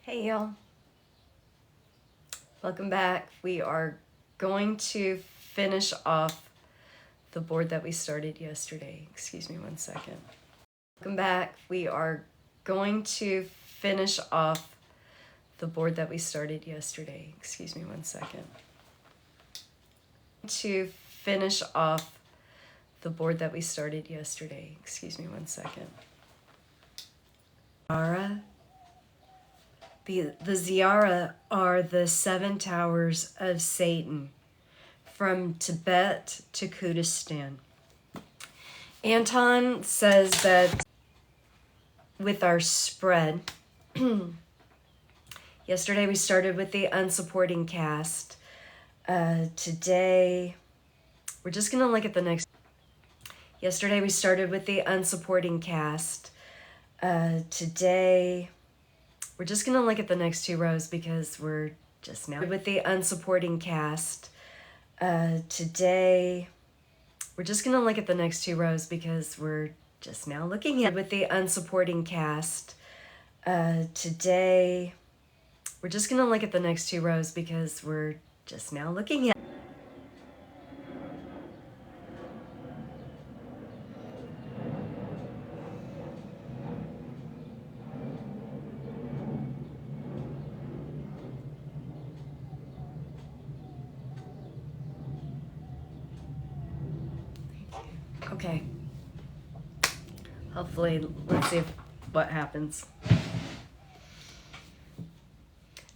Hey y'all, welcome back. We are going to finish off the board that we started yesterday. Excuse me one second. Welcome back. We are going to finish off the board that we started yesterday. Excuse me one second. To finish off the board that we started yesterday. Excuse me one second. The Ziara are the 7 towers of Satan from Tibet to Kurdistan. Anton says that with our spread, yesterday we started with the unsupporting cast. Today, we're just going to look at the next. Yesterday we started with the unsupporting cast. Today, we're just going to look at the next 2 rows because we're just now with the unsupporting cast. Today, we're just going to look at the next 2 rows because we're just now looking at with the unsupporting cast. Today, we're just going to look at the next 2 rows because we're just now looking at. Okay. Hopefully, let's see what happens.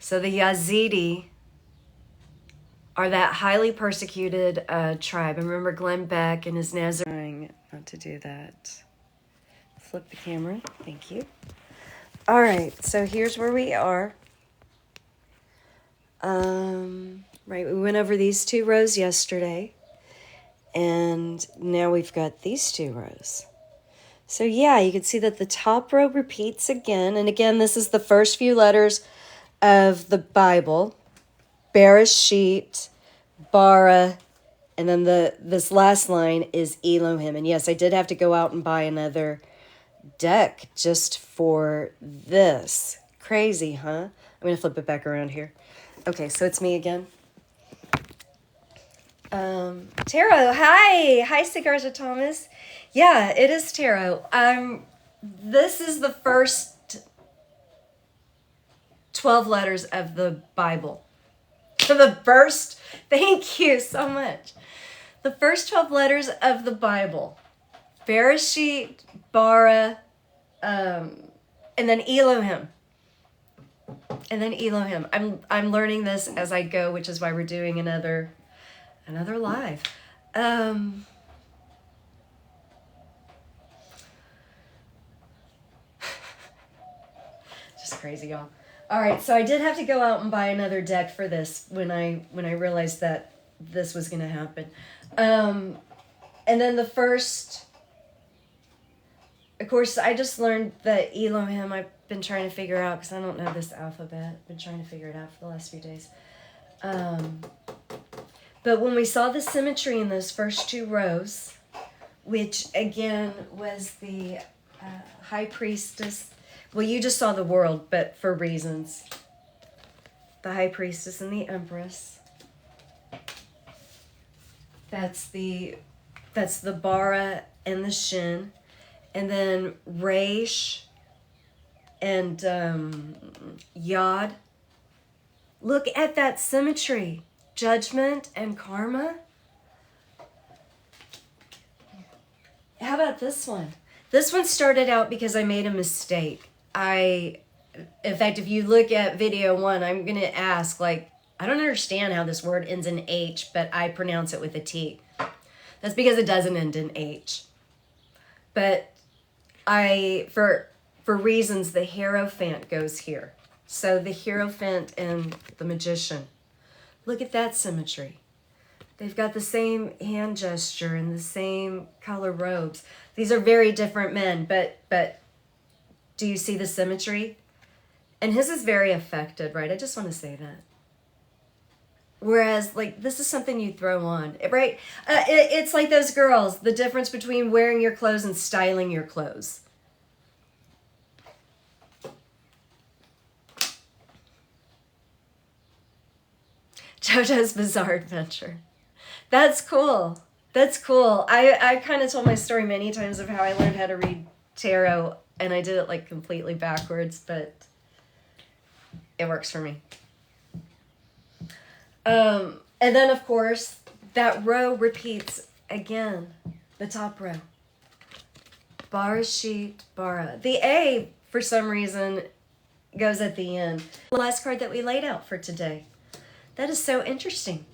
So the Yazidi are that highly persecuted tribe. And remember Glenn Beck and his Nazarene. Not to do that. Flip the camera. Thank you. All right. So here's where we are. Right. We went over these 2 rows yesterday. And now we've got these 2 rows. So yeah, you can see that the top row repeats again. And again, this is the first few letters of the Bible. Bereshit, Bara, and then this last line is Elohim. And yes, I did have to go out and buy another deck just for this. Crazy, huh? I'm going to flip it back around here. Okay, so it's me again. Tarot, hi! Hi, Cigarza Thomas. Yeah, it is tarot. This is the first 12 letters of the Bible. So the first, thank you so much. The first 12 letters of the Bible. Bereshit, Bara, and then Elohim. And then Elohim. I'm learning this as I go, which is why we're doing another live. Just crazy, y'all. All right, so I did have to go out and buy another deck for this when I realized that this was going to happen. And then the first, of course, I just learned that Elohim, I've been trying to figure out because I don't know this alphabet. I've been trying to figure it out for the last few days. But when we saw the symmetry in those first 2 rows, which again was the high priestess. Well, you just saw the world, but for reasons. The high priestess and the empress. That's the Bara and the Shin. And then Reish and Yod. Look at that symmetry. Judgment and karma. How about this one? This one started out because I made a mistake. In fact, if you look at video 1, I'm going to ask, I don't understand how this word ends in H, but I pronounce it with a T. That's because it doesn't end in H. But for reasons, the Hierophant goes here. So the Hierophant and the Magician. Look at that symmetry. They've got the same hand gesture and the same color robes. These are very different men, but do you see the symmetry? And his is very affected, right? I just want to say that. Whereas, this is something you throw on, right? It's like those girls, the difference between wearing your clothes and styling your clothes. JoJo's Bizarre Adventure. That's cool. That's cool. I kind of told my story many times of how I learned how to read tarot, and I did it like completely backwards, but it works for me. And then, of course, that row repeats again. The top row. Barashit Bara. The A, for some reason, goes at the end. The last card that we laid out for today. That is so interesting.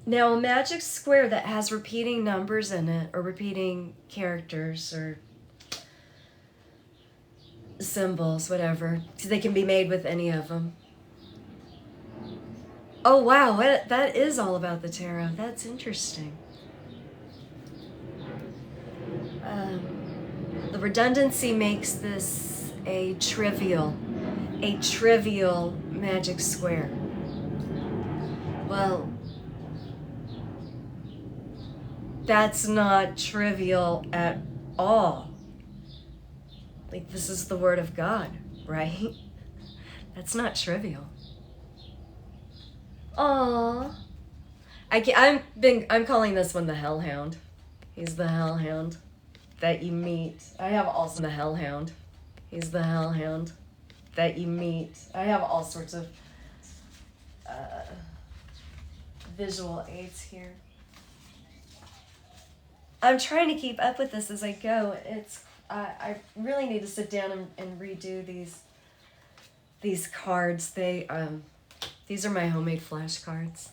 Now, a magic square that has repeating numbers in it, or repeating characters, or symbols, whatever. They can be made with any of them. Oh, wow, that is all about the tarot. That's interesting. The redundancy makes this a trivial magic square. Well, that's not trivial at all. Like, this is the word of God, right? That's not trivial. Aww. I'm calling this one the Hellhound. He's the Hellhound that you meet. I have also the Hellhound. He's the Hellhound that you meet. I have all sorts of visual aids here. I'm trying to keep up with this as I go. I really need to sit down and redo these cards. These are my homemade flashcards.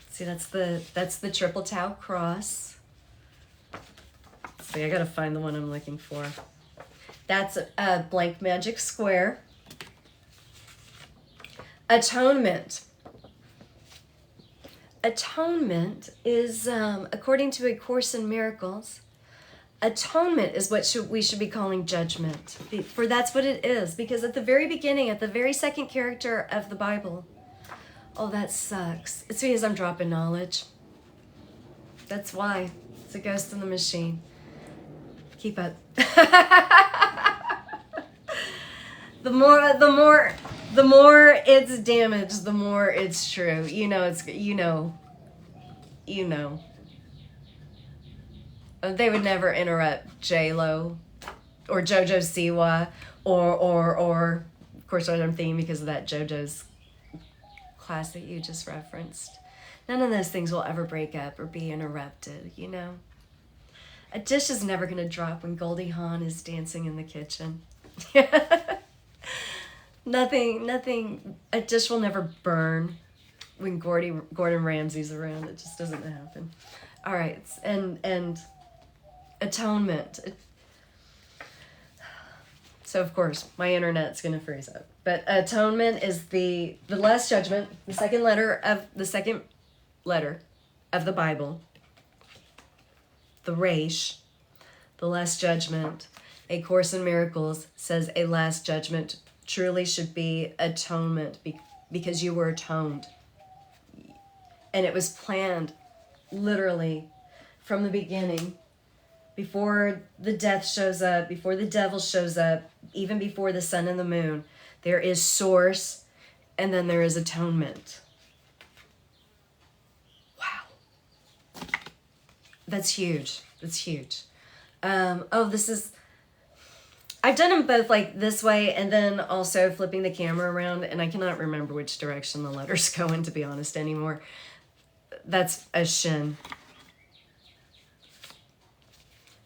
See, that's the triple Tau cross. See, I gotta find the one I'm looking for. That's a blank magic square. Atonement. Atonement is, according to A Course in Miracles, atonement is what we should be calling judgment. For that's what it is. Because at the very beginning, at the very second character of the Bible, oh, that sucks. It's because I'm dropping knowledge. That's why. It's a ghost in the machine. Keep up. The more it's damaged, the more it's true. You know. They would never interrupt J-Lo or JoJo Siwa or of course I'm thinking because of that JoJo's class that you just referenced. None of those things will ever break up or be interrupted, you know. A dish is never going to drop when Goldie Hawn is dancing in the kitchen. Nothing, a dish will never burn when Gordon Ramsay's around. It just doesn't happen. All right, and atonement. So, of course, my internet's going to freeze up. But atonement is the last judgment, the second letter of the Bible. The Resh, the last judgment. A Course in Miracles says a last judgment truly should be atonement because you were atoned. And it was planned literally from the beginning, before the death shows up, before the devil shows up, even before the sun and the moon. There is source, and then there is atonement. Wow. That's huge. That's huge. I've done them both like this way and then also flipping the camera around, and I cannot remember which direction the letters go in, to be honest, anymore. That's a shin.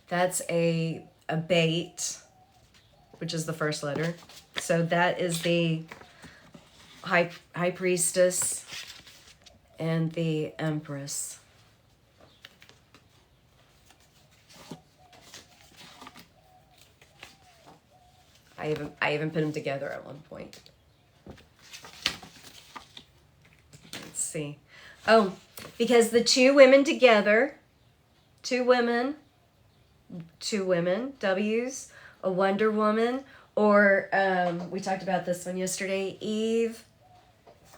That's a bait, which is the first letter. So that is the high priestess and the empress. I even put them together at one point. Let's see. Oh, because the two women together, two women, W's, a Wonder Woman, or we talked about this one yesterday, Eve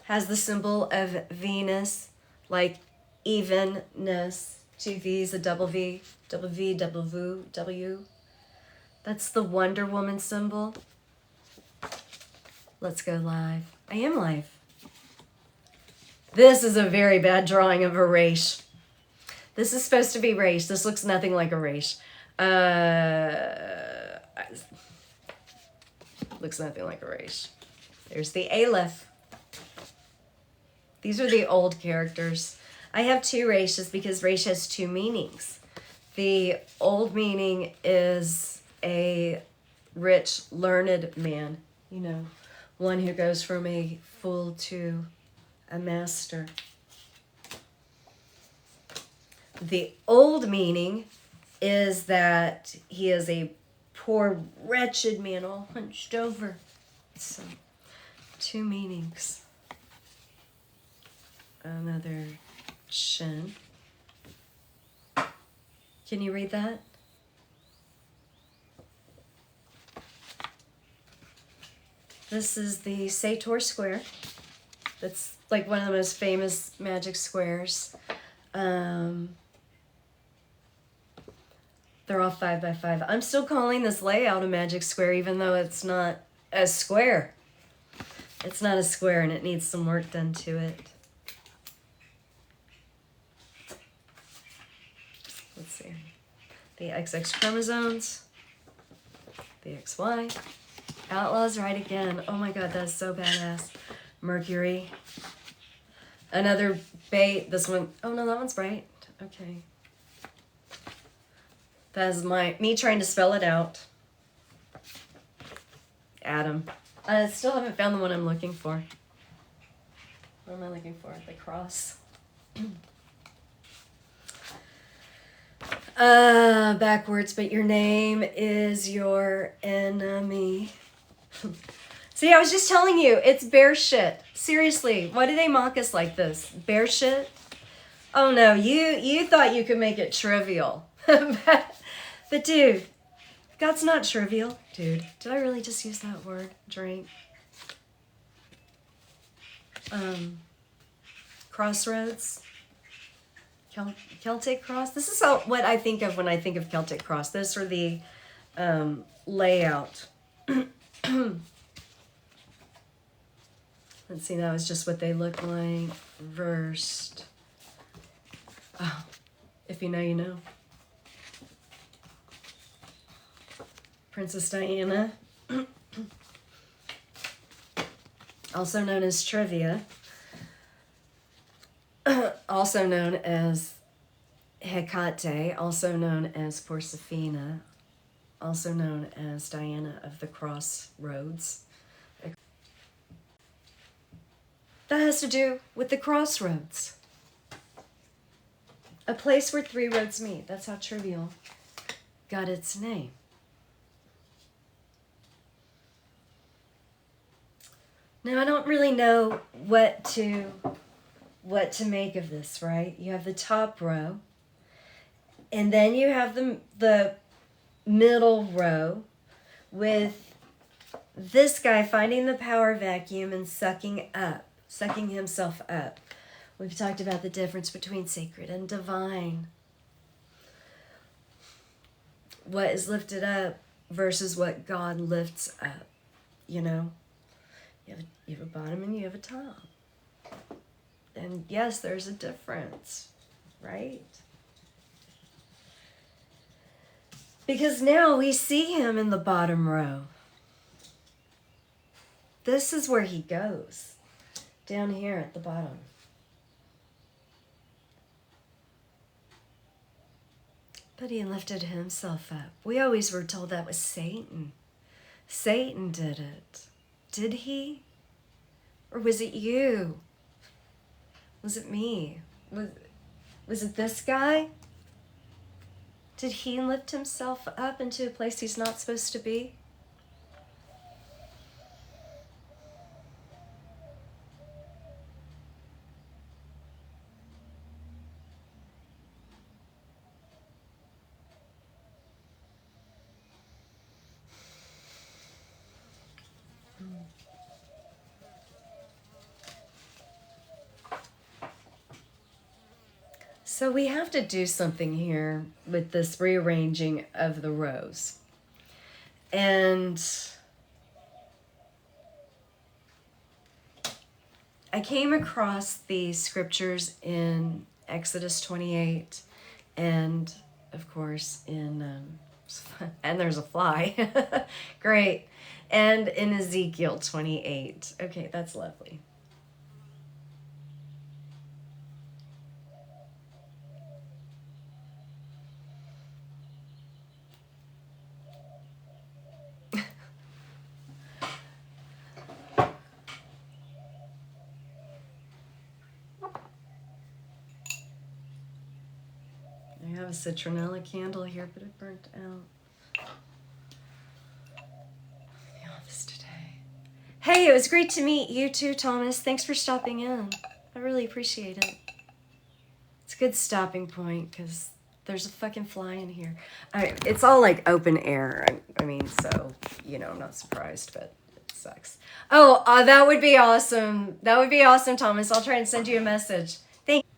has the symbol of Venus, like evenness, two V's, a double V, double V, double V, W. That's the Wonder Woman symbol. Let's go live. I am live. This is a very bad drawing of a reish. This is supposed to be reish. This looks nothing like a reish. Looks nothing like a reish. There's the aleph. These are the old characters. I have two reishes because reish has two meanings. The old meaning is a rich, learned man, you know, one who goes from a fool to a master. The old meaning is that he is a poor, wretched man, all hunched over. So, two meanings. Another shin. Can you read that? This is the Sator square. That's like one of the most famous magic squares. They're all 5 by 5. I'm still calling this layout a magic square, even though it's not a square. It's not a square, and it needs some work done to it. Let's see. The XX chromosomes. The XY. Outlaw's right again. Oh my god, that's so badass. Mercury. Another bait. This one. Oh no, that one's bright. Okay. That's me trying to spell it out. Adam. I still haven't found the one I'm looking for. What am I looking for? The cross. Backwards, but your name is your enemy. See, I was just telling you, it's bear shit. Seriously, why do they mock us like this? Bear shit? Oh no, you thought you could make it trivial. But dude, God's not trivial. Dude, did I really just use that word? Drink. Crossroads. Celtic cross. This is what I think of when I think of Celtic cross. Those are the layout. Let's see, that was just what they look like. Versed. Oh, if you know, you know. Princess Diana. Also known as Trivia. Also known as Hecate. Also known as Proserpina. Also known as Diana of the Crossroads. That has to do with the crossroads. A place where three roads meet. That's how trivial got its name. Now, I don't really know what to make of this, right? You have the top row, and then you have the middle row with this guy finding the power vacuum and sucking himself up. We've talked about the difference between sacred and divine. What is lifted up versus what God lifts up, you know? You have a bottom and you have a top. And yes, there's a difference, right? Because now we see him in the bottom row. This is where he goes, down here at the bottom. But he lifted himself up. We always were told that was Satan. Satan did it. Did he? Or was it you? Was it me? Was it this guy? Did he lift himself up into a place he's not supposed to be? So we have to do something here with this rearranging of the rows. And I came across these scriptures in Exodus 28 and of course in and there's a fly. Great. And in Ezekiel 28. Okay, that's lovely. I have a citronella candle here, but it burnt out. The office today. Hey, it was great to meet you too, Thomas. Thanks for stopping in. I really appreciate it. It's a good stopping point because there's a fucking fly in here. It's all like open air. I mean, so, you know, I'm not surprised, but it sucks. Oh, that would be awesome. That would be awesome, Thomas. I'll try and send you a message. Thank you.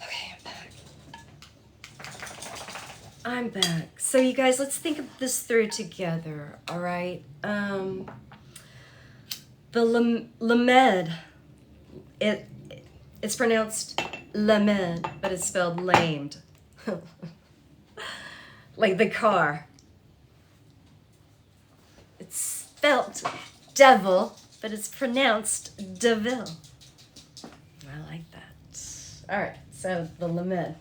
Okay, I'm back. So you guys, let's think of this through together, all right? The lamed, it's pronounced lamed, but it's spelled lamed. Like the car. It's spelt devil, but it's pronounced devil. I like that. All right, so the lamed.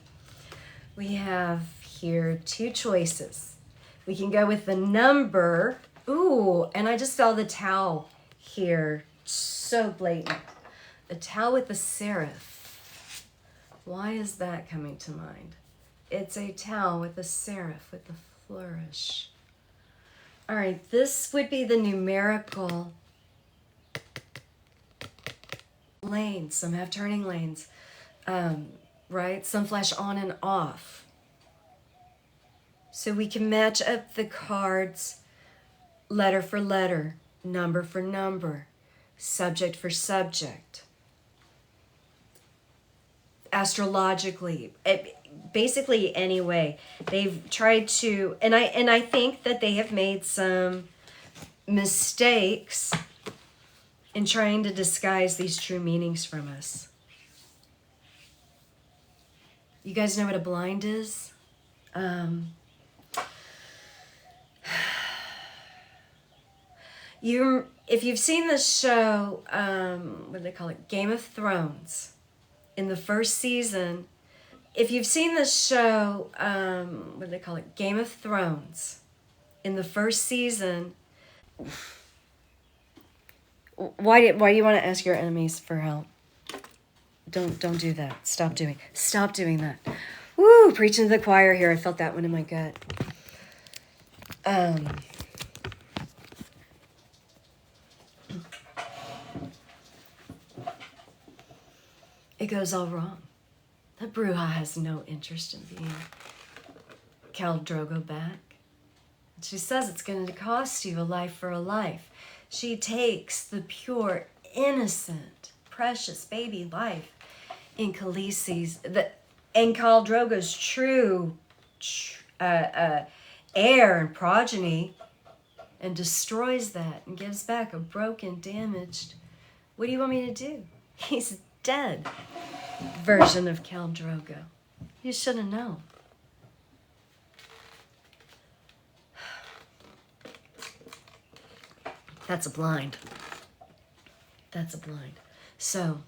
We have here two choices. We can go with the number. Ooh, and I just saw the towel here. So blatant. The towel with the serif. Why is that coming to mind? It's a towel with a serif, with a flourish. All right, this would be the numerical lanes. Some have turning lanes, right? Some flash on and off. So we can match up the cards letter for letter, number for number, subject for subject. Astrologically, basically anyway, they've tried to, and I think that they have made some mistakes in trying to disguise these true meanings from us. You guys know what a blind is? If you've seen the show, what do they call it? Game of Thrones. In the first season, if you've seen the show, what do they call it? Game of Thrones. In the first season, why do you want to ask your enemies for help? Don't do that. Stop doing that. Woo, preaching to the choir here. I felt that one in my gut. It goes all wrong. That Bruja has no interest in being Khal Drogo back. She says it's going to cost you a life for a life. She takes the pure, innocent, precious baby life in Khaleesi's, and Khal Drogo's true heir and progeny, and destroys that and gives back a broken, damaged, what do you want me to do? He's dead version of Khal Drogo. You should have known. That's a blind. So,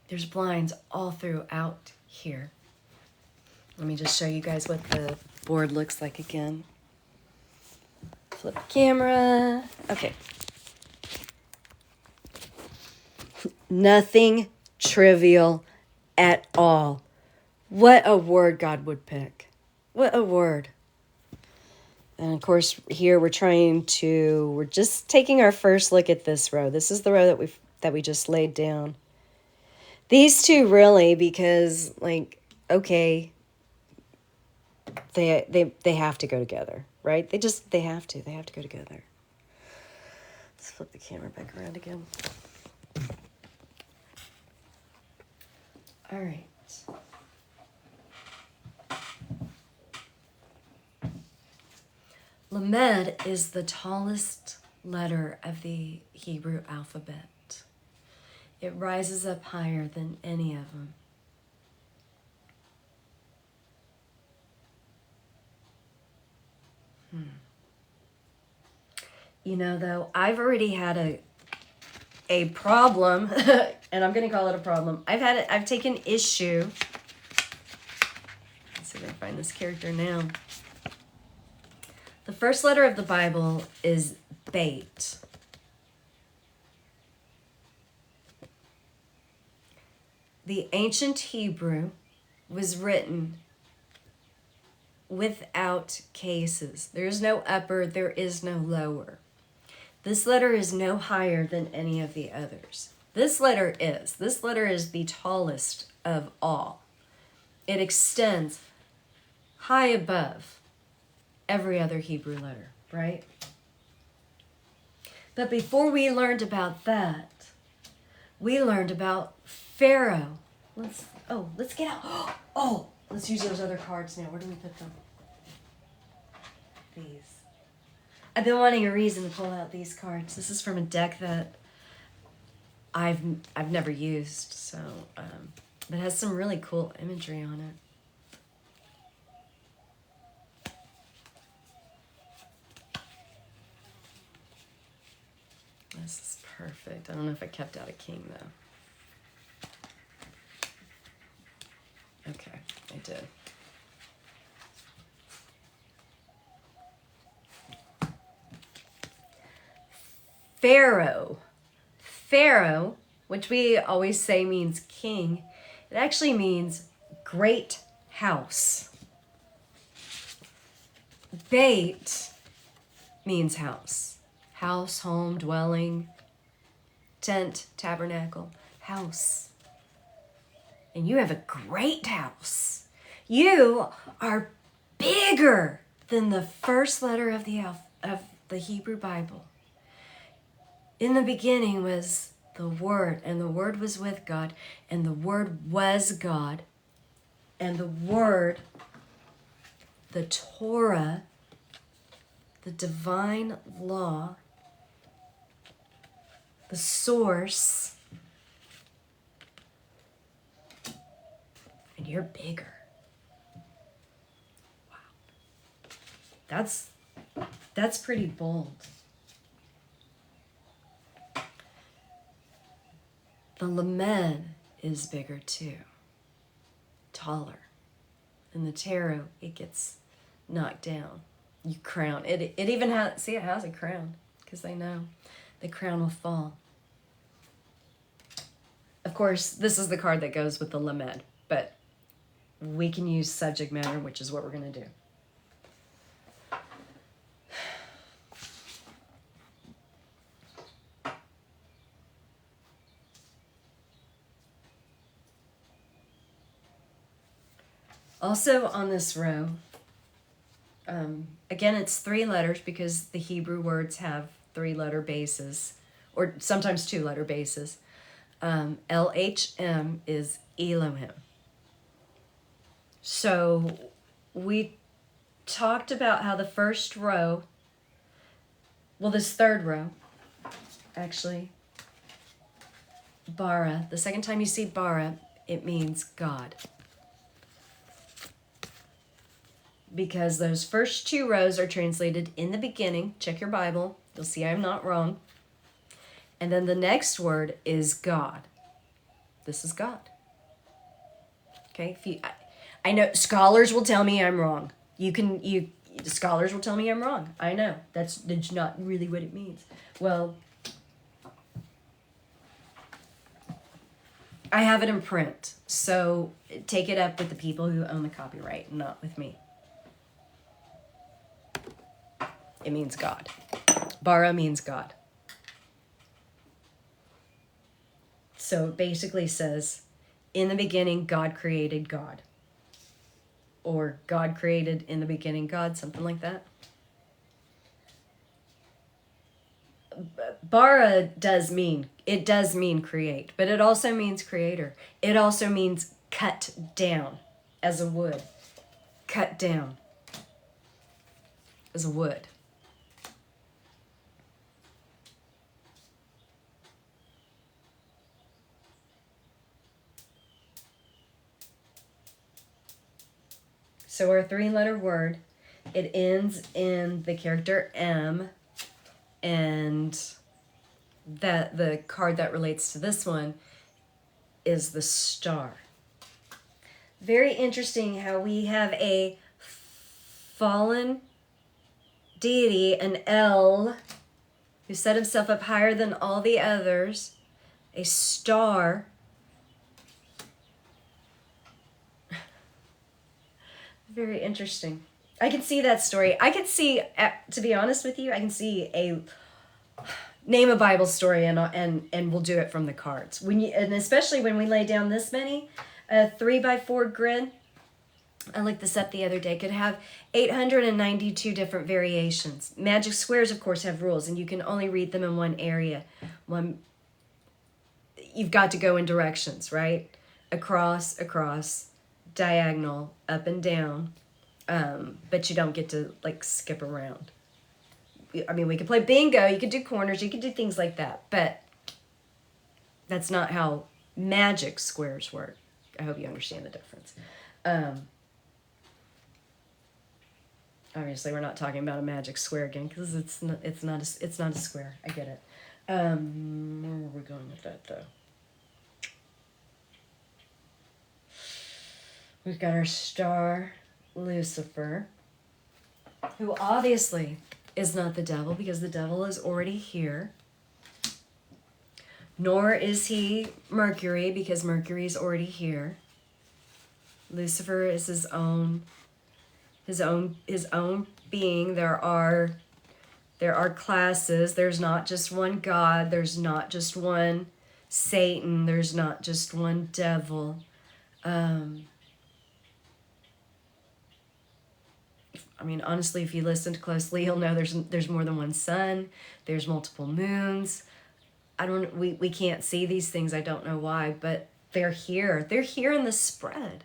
there's blinds all throughout here. Let me just show you guys what the board looks like again. Flip the camera. Okay. Nothing trivial at all. What a word God would pick. What a word. And of course, here we're just taking our first look at this row. This is the row that we just laid down. These two really, because like, okay, they have to go together, right? They have to go together. Let's flip the camera back around again. All right. Lamed is the tallest letter of the Hebrew alphabet. It rises up higher than any of them. You know, though, I've already had a problem, and I'm going to call it a problem. I've taken issue. Let's see if I can find this character now. The first letter of the Bible is Beit. The ancient Hebrew was written without cases. There is no upper, there is no lower. This letter is no higher than any of the others. This letter is the tallest of all. It extends high above every other Hebrew letter, right? But before we learned about that, we learned about Pharaoh. Let's get out. Oh, let's use those other cards now. Where do we put them? These. I've been wanting a reason to pull out these cards. This is from a deck that I've never used, so it has some really cool imagery on it. This is perfect. I don't know if I kept out a king though. Okay, I did. Pharaoh, which we always say means king, it actually means great house. Beit means house. House, home, dwelling, tent, tabernacle, house. And you have a great house. You are bigger than the first letter of the Hebrew Bible. In the beginning was the Word, and the Word was with God, and the Word was God. And the Word, the Torah, the divine law, the source, and you're bigger. Wow. That's pretty bold. The Lamed is bigger too, taller. In the tarot, it gets knocked down. You crown it. It even has, it has a crown because they know the crown will fall. Of course, this is the card that goes with the Lamed, but we can use subject matter, which is what we're going to do. Also on this row, again, it's 3 letters because the Hebrew words have 3-letter bases, or sometimes 2-letter bases. LHM is Elohim. So we talked about how the first row, well, this third row, actually, bara, the second time you see bara, it means God. Because those first 2 rows are translated in the beginning. Check your Bible. You'll see I'm not wrong. And then the next word is God. This is God. Okay? I know scholars will tell me I'm wrong. Scholars will tell me I'm wrong. I know. That's not really what it means. Well, I have it in print. So take it up with the people who own the copyright, not with me. It means God. Bara means God. So it basically says, in the beginning, God created God. Or God created in the beginning God, something like that. Bara does mean create, but it also means creator. It also means cut down as a wood. Cut down as a wood. So our 3-letter word, it ends in the character M, and that the card that relates to this one is the star. Very interesting how we have a fallen deity, an El, who set himself up higher than all the others, a star. Very interesting. I can see that story. I can see, to be honest with you, I can see a name a Bible story and we'll do it from the cards. And especially when we lay down this many, a 3x4 grid. I looked this up the other day. Could have 892 different variations. Magic squares, of course, have rules, and you can only read them in one area. You've got to go in directions, right? Across, diagonal, up and down. But you don't get to like skip around. I mean, we could play bingo. You could do corners. You could do things like that, but that's not how magic squares work. I hope you understand the difference. Obviously, we're not talking about a magic square again because it's not a square. I get it. Where are we going with that though? We've got our star, Lucifer, who obviously is not the devil because the devil is already here. Nor is he Mercury because Mercury is already here. Lucifer is his own being. There are classes. There's not just one God. There's not just one Satan. There's not just one devil. I mean, honestly, if you listened closely, you'll know there's more than one sun. There's multiple moons. We can't see these things. I don't know why, but they're here. They're here in the spread.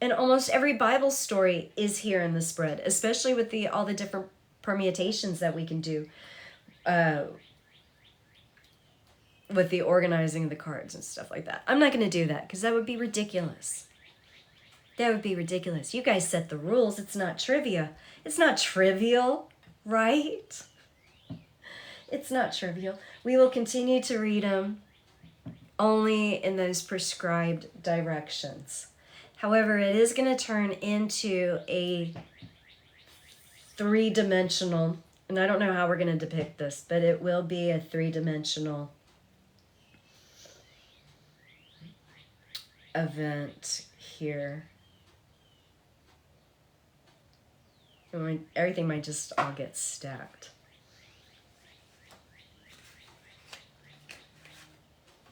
And almost every Bible story is here in the spread, especially with all the different permutations that we can do with the organizing of the cards and stuff like that. I'm not going to do that because that would be ridiculous. That would be ridiculous. You guys set the rules. It's not trivia. It's not trivial, right? It's not trivial. We will continue to read them only in those prescribed directions. However, it is going to turn into a 3-dimensional, and I don't know how we're going to depict this, but it will be a 3-dimensional event here. Everything might just all get stacked.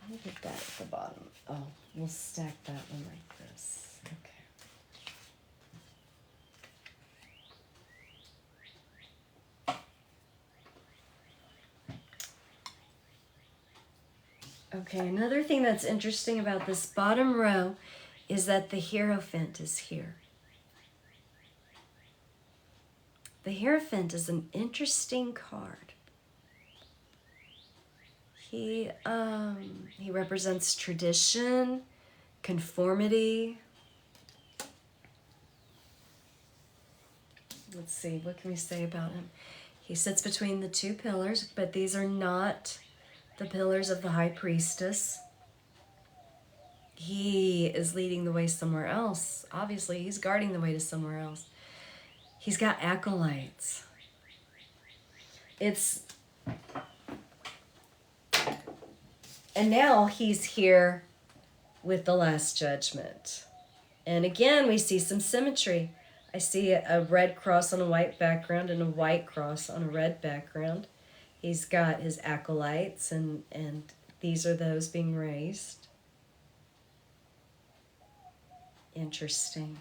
Let me get that at the bottom. Oh, we'll stack that one like this. Okay. Okay, another thing that's interesting about this bottom row is that the Hierophant is here. The Hierophant is an interesting card. He represents tradition, conformity. Let's see, what can we say about him? He sits between the 2 pillars, but these are not the pillars of the High Priestess. He is leading the way somewhere else. Obviously, he's guarding the way to somewhere else. He's got acolytes. And now he's here with the Last Judgment. And again, we see some symmetry. I see a red cross on a white background and a white cross on a red background. He's got his acolytes, and these are those being raised. Interesting.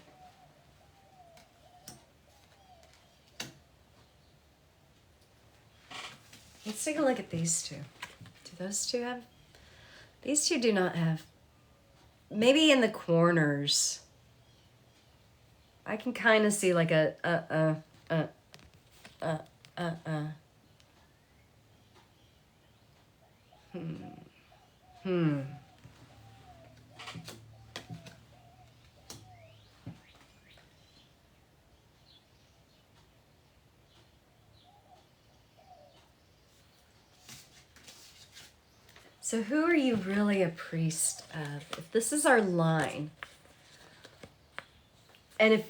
Let's take a look at these two. Do those two have? These two do not have. Maybe in the corners. I can kind of see like a So who are you really a priest of? If this is our line, and if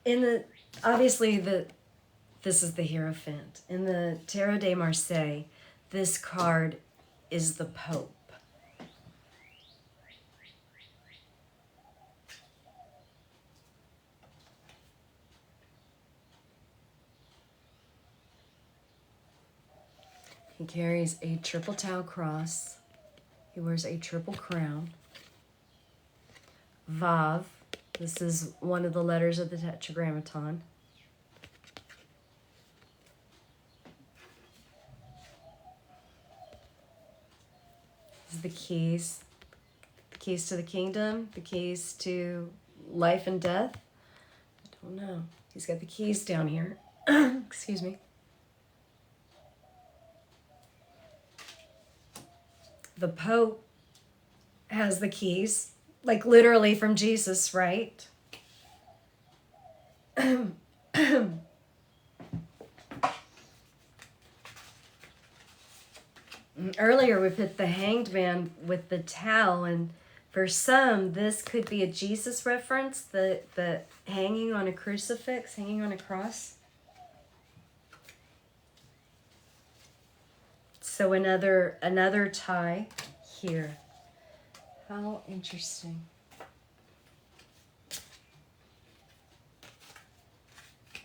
in the obviously this is the Hierophant. In the Tarot de Marseille, this card is the Pope. He carries a triple tau cross. He wears a triple crown. Vav. This is one of the letters of the Tetragrammaton. This is the keys. The keys to the kingdom. The keys to life and death. I don't know. He's got the keys down here. Excuse me. The Pope has the keys, like literally from Jesus, right? Earlier we put the Hanged Man with the towel, and for some this could be a Jesus reference, the hanging on a crucifix, hanging on a cross. So another tie here. How interesting.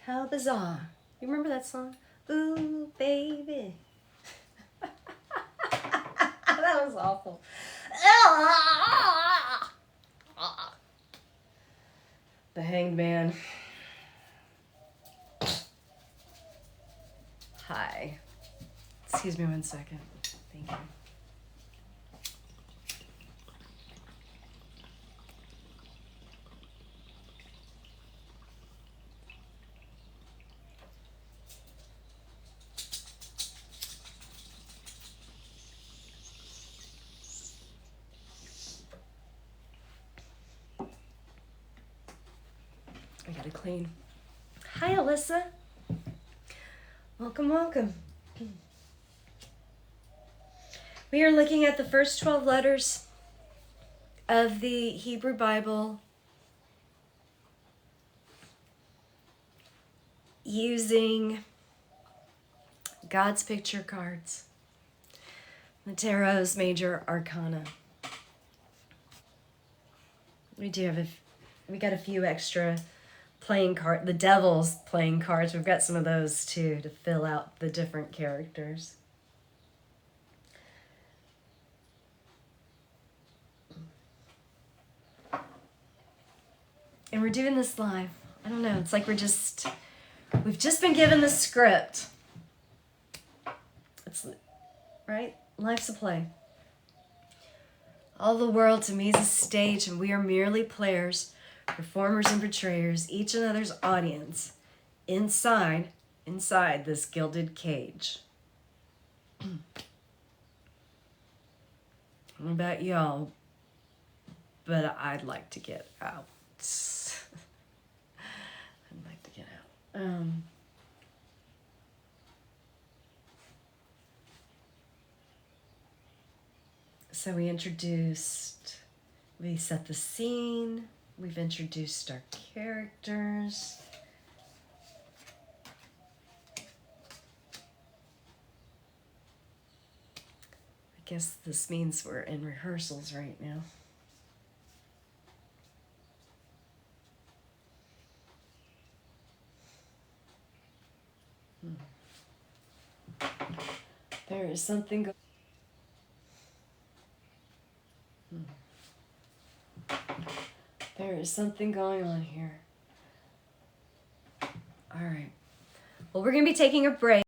How bizarre. You remember that song? Ooh, baby. That was awful. The Hanged Man. Hi. Excuse me 1 second. Thank you. I gotta clean. Hi, Alyssa. Welcome, welcome. We are looking at the first 12 letters of the Hebrew Bible using God's picture cards, the Tarot's major arcana. We got a few extra playing card, the Devil's playing cards. We've got some of those too to fill out the different characters. And we're doing this live. I don't know. It's like we've just been given the script. It's right. Life's a play. All the world to me is a stage, and we are merely players, performers and portrayers, each another's audience, inside this gilded cage. I don't know about y'all, but I'd like to get out. I'd like to get out. So we set the scene, we've introduced our characters. I guess this means we're in rehearsals right now. There is something There is something going on here. All right. Well, we're going to be taking a break.